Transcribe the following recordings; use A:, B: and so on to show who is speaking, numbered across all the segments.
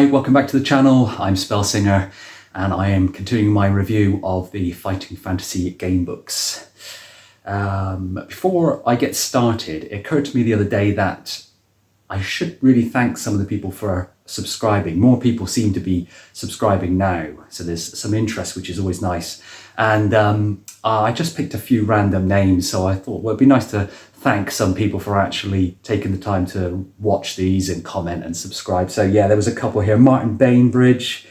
A: Hi, welcome back to the channel. I'm Spellsinger and I am continuing my review of the Fighting Fantasy game books. Before I get started, it occurred to me the other day that I should really thank some of the people for subscribing. More people seem to be subscribing now, so there's some interest, which is always nice. And I just picked a few random names, so I thought, well, it'd be nice to thank some people for actually taking the time to watch these and comment and subscribe. So yeah, there was a couple here. Martin Bainbridge,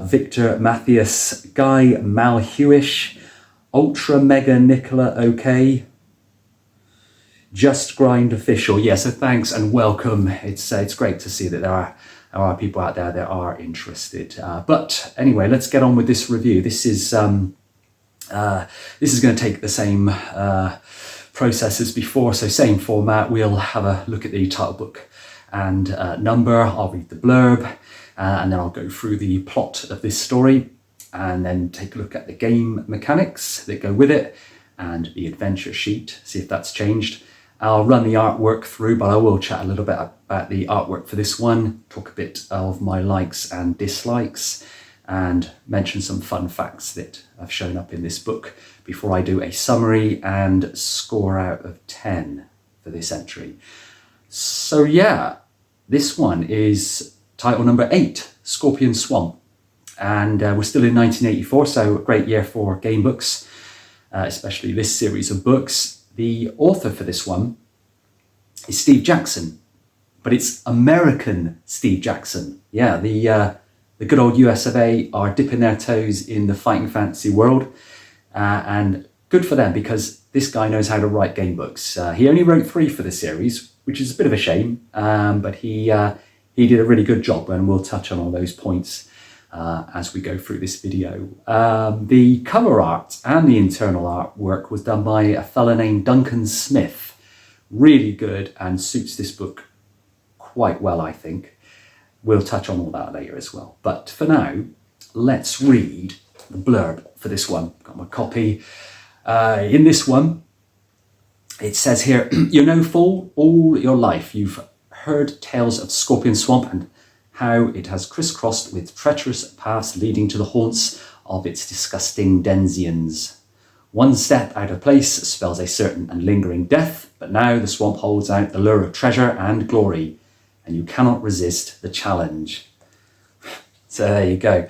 A: Victor Matthias, Guy Malhewish, Ultra Mega Nicola OK, Just Grind Official. Yeah, so thanks and welcome. It's great to see that there are people out there that are interested. But anyway, let's get on with this review. This is going to take the same process as before, so same format. We'll have a look at the title book and number. I'll read the blurb, and then I'll go through the plot of this story, and then take a look at the game mechanics that go with it and the adventure sheet, see if that's changed. I'll run the artwork through, but I will chat a little bit about the artwork for this one, talk a bit of my likes and dislikes, and mention some fun facts that have shown up in this book before I do a summary and score out of 10 for this entry. So yeah, this one is title number 8, Scorpion Swamp. And we're still in 1984, so a great year for game books, especially this series of books. The author for this one is Steve Jackson, but it's American Steve Jackson. Yeah, the good old US of A are dipping their toes in the fighting fantasy world, and good for them, because this guy knows how to write game books. He only wrote 3 for the series, which is a bit of a shame, but he did a really good job, and we'll touch on all those points as we go through this video. The cover art and the internal artwork was done by a fella named Duncan Smith. Really good, and suits this book quite well, I think. We'll touch on all that later as well. But for now, let's read the blurb for this one. Got my copy. In this one, it says here, you're no fool. All your life you've heard tales of Scorpion Swamp and how it has crisscrossed with treacherous paths leading to the haunts of its disgusting denizens. One step out of place spells a certain and lingering death, but now the swamp holds out the lure of treasure and glory, and you cannot resist the challenge. So there you go.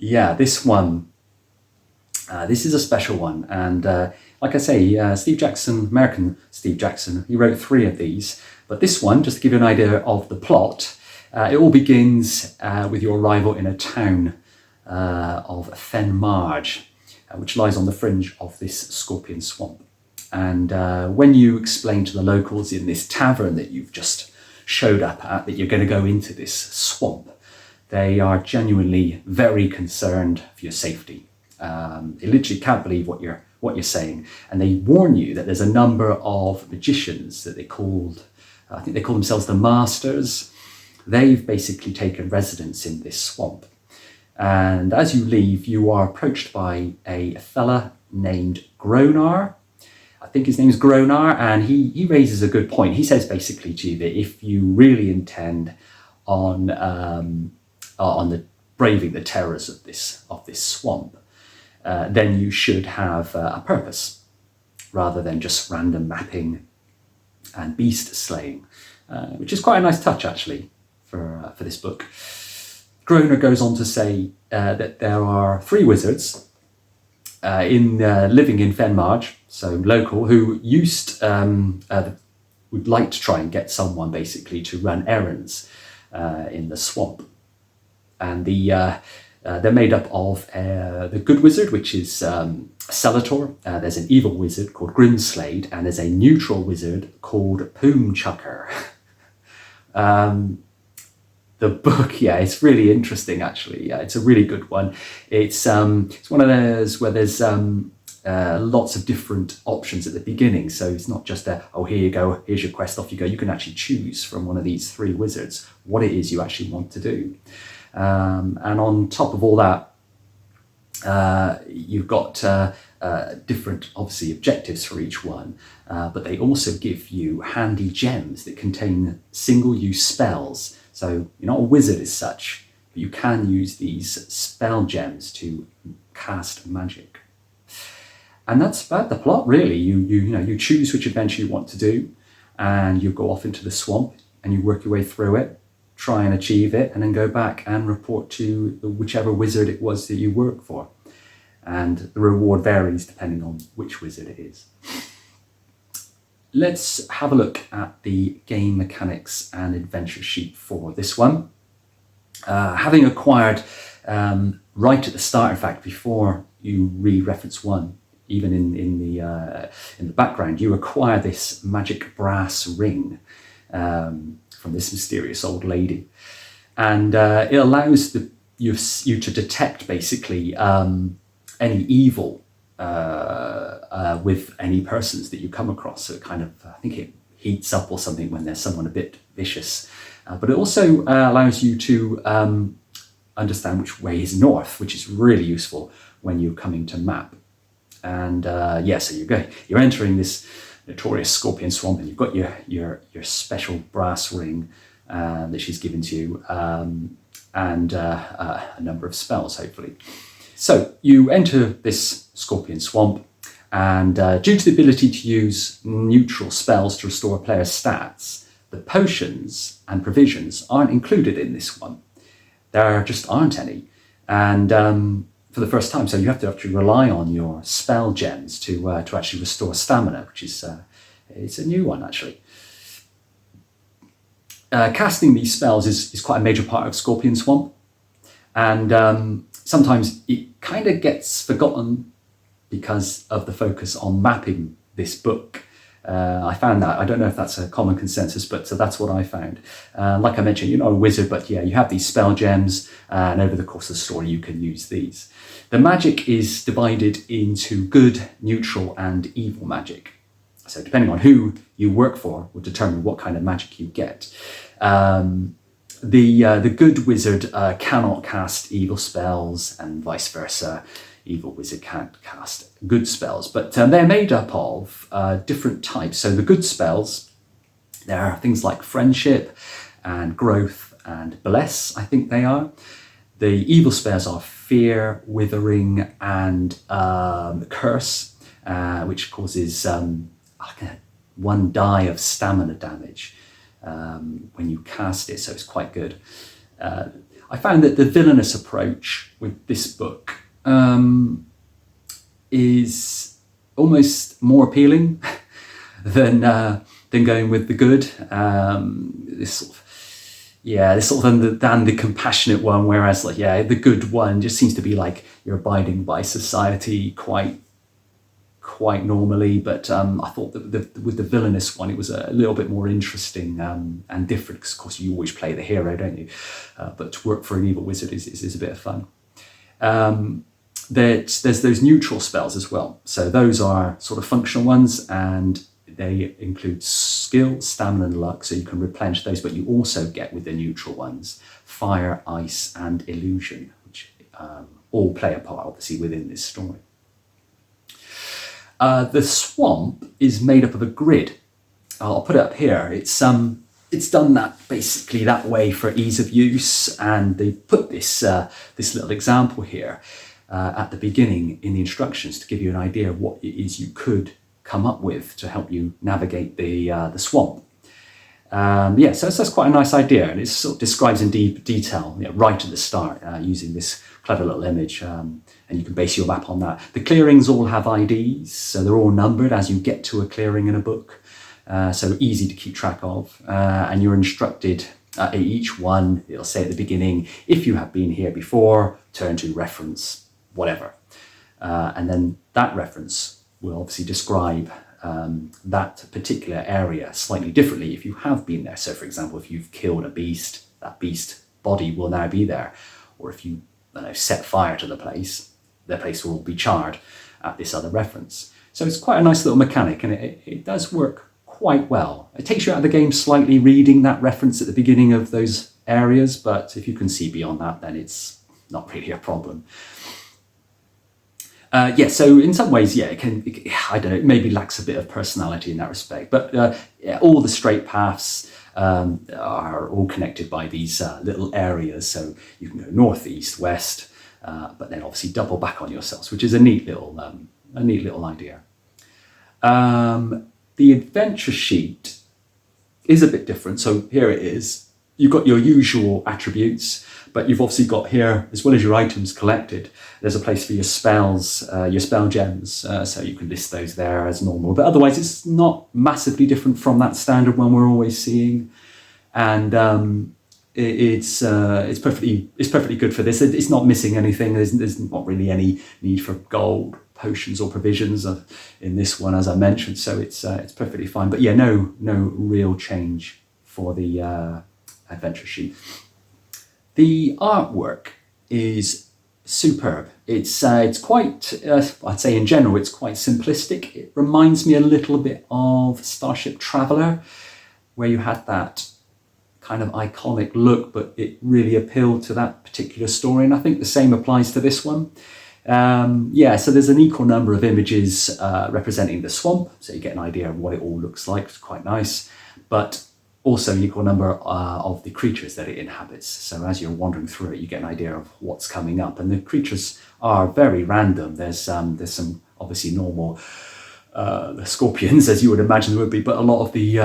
A: Yeah, this one, this is a special one. And like I say, Steve Jackson, American Steve Jackson, he wrote 3 of these. But this one, just to give you an idea of the plot, it all begins with your arrival in a town of Fen Marge, which lies on the fringe of this Scorpion Swamp. And when you explain to the locals in this tavern that you've just showed up at that you're going to go into this swamp, they are genuinely very concerned for your safety. They literally can't believe what you're saying, and they warn you that there's a number of magicians that I think they call themselves the Masters. They've basically taken residence in this swamp. And as you leave, you are approached by a fella named Gronar. I think his name is Gronar, and he raises a good point. He says basically to you that if you really intend on the braving the terrors of this swamp, then you should have a purpose rather than just random mapping and beast slaying, which is quite a nice touch actually for this book. Gronar goes on to say that there are 3 wizards living in Fen Marge, so local, who would like to try and get someone basically to run errands in the swamp. And they're made up of the good wizard, which is Celator. There's an evil wizard called Grimslade, and there's a neutral wizard called Poomchucker. The book, yeah, it's really interesting actually. Yeah, it's a really good one. It's one of those where there's lots of different options at the beginning. So it's not just oh, here you go, here's your quest, off you go. You can actually choose from one of these 3 wizards what it is you actually want to do. And on top of all that, you've got different, obviously, objectives for each one, but they also give you handy gems that contain single-use spells So you're not a wizard as such, but you can use these spell gems to cast magic. And that's about the plot, really. You choose which adventure you want to do, and you go off into the swamp and you work your way through it, try and achieve it, and then go back and report to whichever wizard it was that you work for. And the reward varies depending on which wizard it is. Let's have a look at the game mechanics and adventure sheet for this one. Having acquired right at the start, in fact, before you read reference 1, even in the background, you acquire this magic brass ring from this mysterious old lady, and it allows you to detect basically any evil with any persons that you come across. So it kind of, I think it heats up or something when there's someone a bit vicious. But it also allows you to understand which way is north, which is really useful when you're coming to map. And so you're entering this notorious scorpion swamp, and you've got your special brass ring that she's given to you, and a number of spells, hopefully. So you enter this scorpion swamp, and due to the ability to use neutral spells to restore a player's stats, the potions and provisions aren't included in this one. There just aren't any. And for the first time, so you have to actually rely on your spell gems to actually restore stamina, which is it's a new one, actually. Casting these spells is quite a major part of Scorpion Swamp, and sometimes it kind of gets forgotten because of the focus on mapping this book. I found that. I don't know if that's a common consensus, but that's what I found. Like I mentioned, you're not a wizard, but yeah, you have these spell gems, and over the course of the story, you can use these. The magic is divided into good, neutral, and evil magic. So depending on who you work for will determine what kind of magic you get. The good wizard cannot cast evil spells, and vice versa. Evil wizard can't cast good spells, but they're made up of different types. So the good spells, there are things like friendship and growth and bless, I think they are. The evil spells are fear, withering, and curse, which causes 1 die of stamina damage when you cast it, so it's quite good. I found that the villainous approach with this book is almost more appealing than going with the good. Than the compassionate one. Whereas, the good one just seems to be like you're abiding by society quite normally. But I thought that with the villainous one, it was a little bit more interesting and different. Because of course, you always play the hero, don't you? But to work for an evil wizard is a bit of fun. There's those neutral spells as well. So those are sort of functional ones, and they include skill, stamina, and luck, so you can replenish those, but you also get with the neutral ones fire, ice, and illusion, which all play a part, obviously, within this story. The swamp is made up of a grid. I'll put it up here. It's done that basically that way for ease of use, and they put this little example here at the beginning in the instructions to give you an idea of what it is you could come up with to help you navigate the swamp. So that's quite a nice idea, and it sort of describes in deep detail right at the start using this clever little image, and you can base your map on that. The clearings all have IDs, so they're all numbered as you get to a clearing in a book, so easy to keep track of, and you're instructed at each one. It'll say at the beginning, if you have been here before, turn to reference whatever, and then that reference will obviously describe that particular area slightly differently if you have been there. So for example, if you've killed a beast, that beast body will now be there, or if you set fire to the place will be charred at this other reference. So it's quite a nice little mechanic, and it does work quite well. It takes you out of the game slightly reading that reference at the beginning of those areas, but if you can see beyond that, then it's not really a problem. So in some ways, it maybe lacks a bit of personality in that respect, but all the straight paths are all connected by these little areas. So you can go north, east, west, but then obviously double back on yourselves, which is a neat little idea. The adventure sheet is a bit different. So here it is. You've got your usual attributes, but you've obviously got here, as well as your items collected, there's a place for your spells, your spell gems, so you can list those there as normal. But otherwise, it's not massively different from that standard one we're always seeing, and it's perfectly good for this. It's not missing anything. There's not really any need for gold, potions, or provisions in this one, as I mentioned. So it's perfectly fine. But yeah, no real change for the adventure sheet. The artwork is superb. It's quite, I'd say in general, it's quite simplistic. It reminds me a little bit of Starship Traveller, where you had that kind of iconic look, but it really appealed to that particular story. And I think the same applies to this one. So there's an equal number of images representing the swamp, so you get an idea of what it all looks like. It's quite nice, but also an equal number of the creatures that it inhabits. So as you're wandering through it, you get an idea of what's coming up, and the creatures are very random. There's some obviously normal the scorpions, as you would imagine there would be, but a lot of the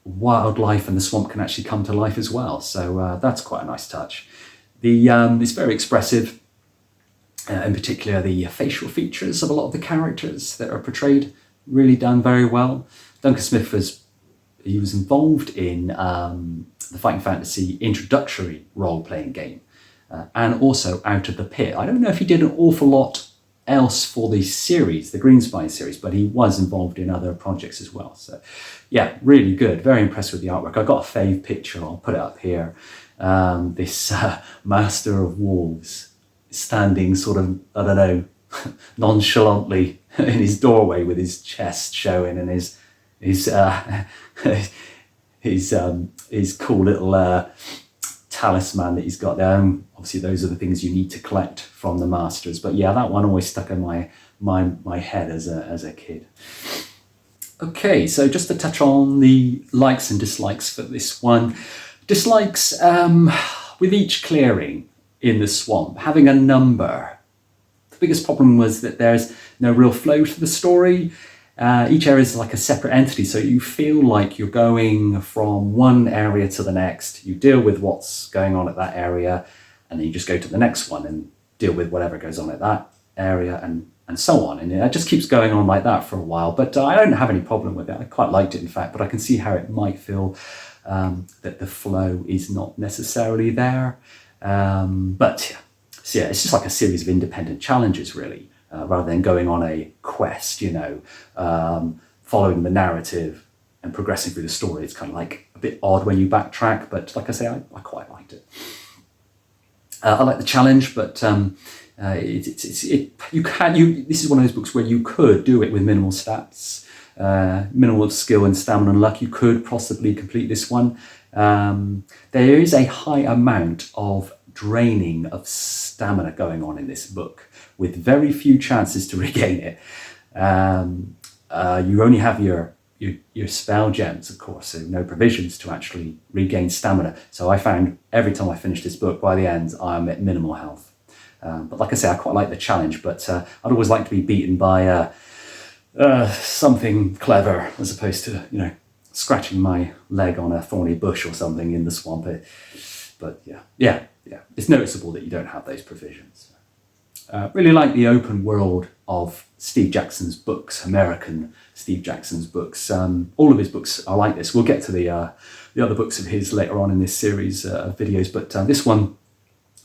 A: wildlife in the swamp can actually come to life as well. So that's quite a nice touch. It's very expressive. In particular, the facial features of a lot of the characters that are portrayed, really done very well. Duncan Smith was involved in the Fighting Fantasy introductory role-playing game, and also Out of the Pit. I don't know if he did an awful lot else for the series, the Greenspine series, but he was involved in other projects as well. So yeah, really good. Very impressed with the artwork. I got a fave picture, I'll put it up here. This Master of Wolves standing sort of, I don't know, nonchalantly in his doorway with his chest showing and his cool little talisman that he's got there. And obviously those are the things you need to collect from the masters. But yeah, that one always stuck in my head as a kid. Okay, so just to touch on the likes and dislikes for this one. Dislikes, with each clearing in the swamp, having a number. The biggest problem was that there's no real flow to the story. Each area is like a separate entity, so you feel like you're going from one area to the next. You deal with what's going on at that area, and then you just go to the next one and deal with whatever goes on at that area, and so on. And it just keeps going on like that for a while. But I don't have any problem with it. I quite liked it, in fact, but I can see how it might feel that the flow is not necessarily there. But yeah, it's just like a series of independent challenges, really. Rather than going on a quest, following the narrative and progressing through the story. It's kind of like a bit odd when you backtrack, but like I say, I quite liked it. I like the challenge, but this is one of those books where you could do it with minimal stats, minimal skill and stamina and luck. You could possibly complete this one. There is a high amount of draining of stamina going on in this book, with very few chances to regain it. You only have your spell gems, of course, so no provisions to actually regain stamina. So I found every time I finished this book, by the end, I'm at minimal health. But like I say, I quite like the challenge, but I'd always like to be beaten by something clever, as opposed to, scratching my leg on a thorny bush or something in the swamp. But yeah, it's noticeable that you don't have those provisions. Really like the open world of Steve Jackson's books, American Steve Jackson's books. All of his books are like this. We'll get to the other books of his later on in this series of videos, but this one,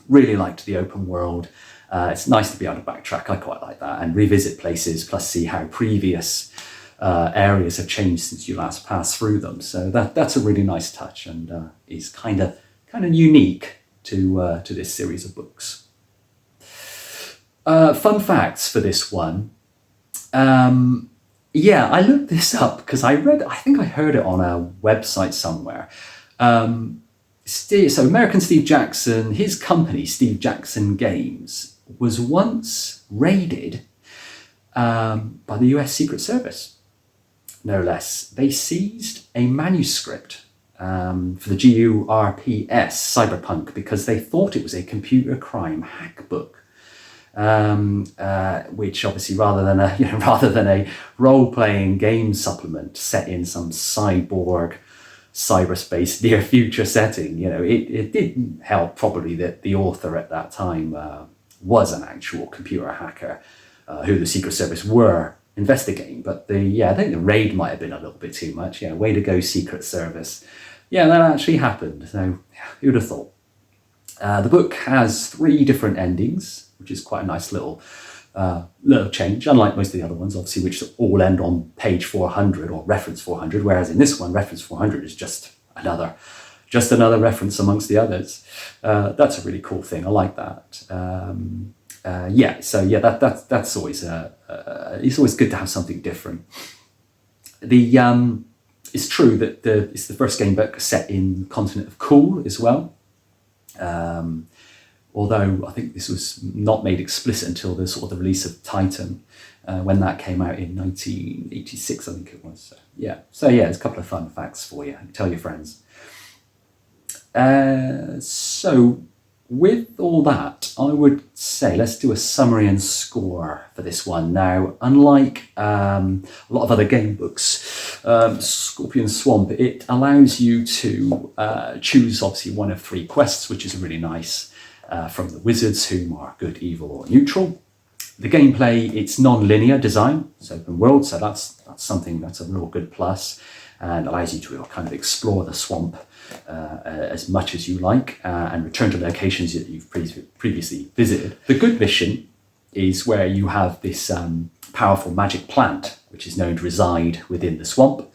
A: really liked the open world. It's nice to be able to backtrack. I quite like that, and revisit places, plus see how previous areas have changed since you last passed through them. So that's a really nice touch, and is kind of unique to this series of books. Fun facts for this one. I looked this up because I think I heard it on a website somewhere. So American Steve Jackson, his company, Steve Jackson Games, was once raided by the US Secret Service, no less. They seized a manuscript for the GURPS Cyberpunk because they thought it was a computer crime hack book. Which obviously rather than a role-playing game supplement set in some cyborg cyberspace near future setting, it didn't help probably that the author at that time was an actual computer hacker who the Secret Service were investigating. But I think the raid might have been a little bit too much. Way to go, Secret Service. Yeah, that actually happened. So who'd have thought? The book has 3 different endings, which is quite a nice little change, unlike most of the other ones, obviously, which all end on page 400 or reference 400, whereas in this one, reference 400 is just another reference amongst the others. That's a really cool thing. I like that. That's always it's always good to have something different. It's true that it's the first game book set in the continent of Cool as well. Although I think this was not made explicit until the sort of the release of Titan, when that came out in 1986, I think it was. So there's a couple of fun facts for you. Tell your friends. So with all that, I would say let's do a summary and score for this one. Now, unlike a lot of other game books, Scorpion Swamp, it allows you to choose obviously one of 3 quests, which is really nice, from the wizards, whom are good, evil, or neutral. The gameplay, it's non-linear design, it's open world, so that's something that's a real good plus, and allows you to kind of explore the swamp as much as you like, and return to locations that you've previously visited. The good mission is where you have this powerful magic plant, which is known to reside within the swamp,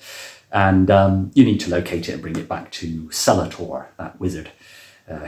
A: and you need to locate it and bring it back to Celator, that wizard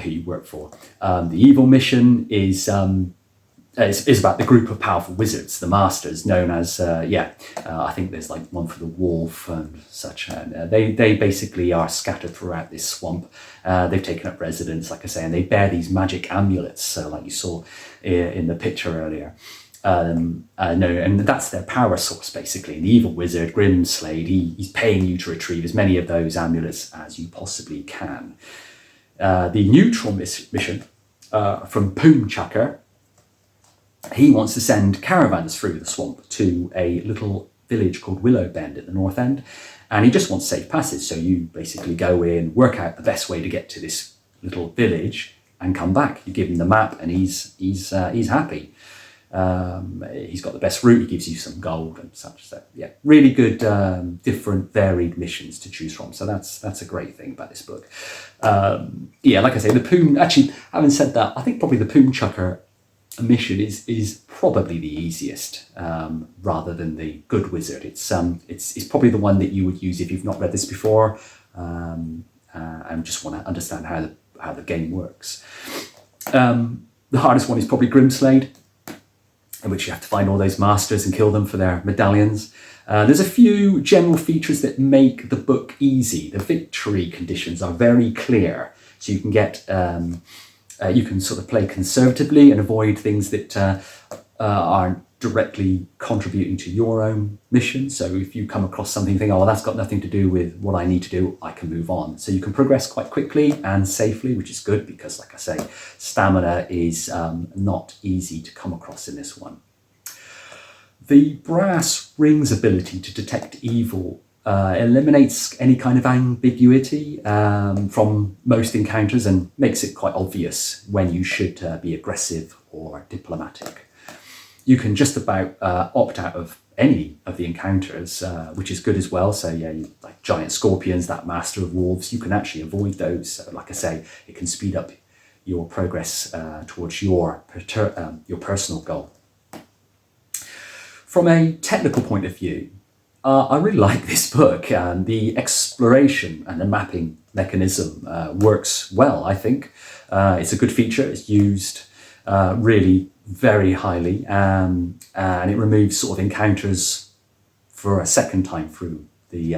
A: who you work for. The evil mission is about the group of powerful wizards, the masters, known as, I think there's like one for the wolf and such. And they basically are scattered throughout this swamp. They've taken up residence, like I say, and they bear these magic amulets, like you saw in the picture earlier. And that's their power source, basically. And the evil wizard, Grimslade, he's paying you to retrieve as many of those amulets as you possibly can. The neutral mission from Poomchucker, he wants to send caravans through the swamp to a little village called Willow Bend at the north end, and he just wants safe passage. So you basically go in, work out the best way to get to this little village, and come back. You give him the map, and he's happy. He's got the best route. He gives you some gold and such. So really good, different, varied missions to choose from. So that's a great thing about this book. Like I say, having said that, I think probably the Poomchucker mission is probably the easiest, rather than the Good Wizard. It's probably the one that you would use if you've not read this before, and just want to understand how the game works. The hardest one is probably Grimslade, in which you have to find all those masters and kill them for their medallions. There's a few general features that make the book easy. The victory conditions are very clear, so you can get you can sort of play conservatively and avoid things that aren't directly contributing to your own mission. So if you come across something, think, oh, that's got nothing to do with what I need to do, I can move on. So you can progress quite quickly and safely, which is good because, like I say, stamina is not easy to come across in this one. The brass ring's ability to detect evil eliminates any kind of ambiguity from most encounters and makes it quite obvious when you should be aggressive or diplomatic. You can just about opt out of any of the encounters, which is good as well. So like giant scorpions, that master of wolves, you can actually avoid those. So like I say, it can speed up your progress towards your personal goal. From a technical point of view, I really like this book. The exploration and the mapping mechanism works well, I think. It's a good feature. It's used really very highly, and it removes sort of encounters for a second time through the,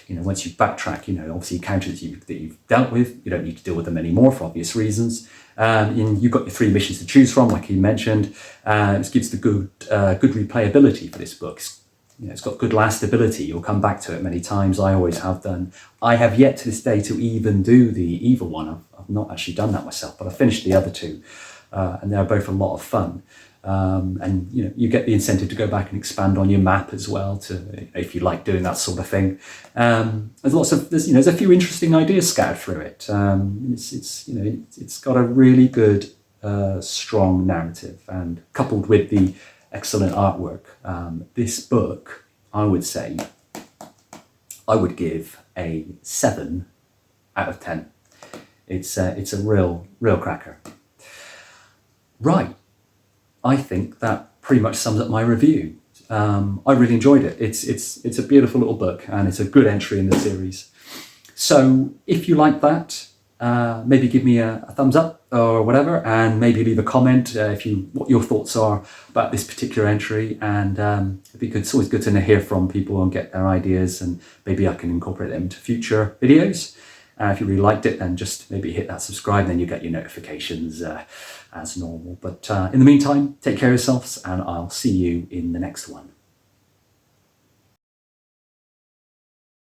A: once you backtrack, obviously encounters that you've dealt with, you don't need to deal with them anymore for obvious reasons. You've got your 3 missions to choose from, like you mentioned. It gives the good replayability for this book. It's it's got good lastability. You'll come back to it many times. I always have done. I have yet to this day to even do the evil one. I've not actually done that myself, but I finished the other two, and they're both a lot of fun. And you get the incentive to go back and expand on your map as well, to if you like doing that sort of thing. There's a few interesting ideas scattered through it. It's got a really good, strong narrative, and coupled with the excellent artwork, this book, I would say, I would give a 7 out of 10. It's a real cracker. Right. I think that pretty much sums up my review. I really enjoyed it. It's a beautiful little book, and it's a good entry in the series. So if you like that, maybe give me a thumbs up or whatever, and maybe leave a comment what your thoughts are about this particular entry. And it's always good to hear from people and get their ideas, and maybe I can incorporate them into future videos. If you really liked it, then just maybe hit that subscribe, then you get your notifications as normal. But in the meantime, take care of yourselves, and I'll see you in the next one.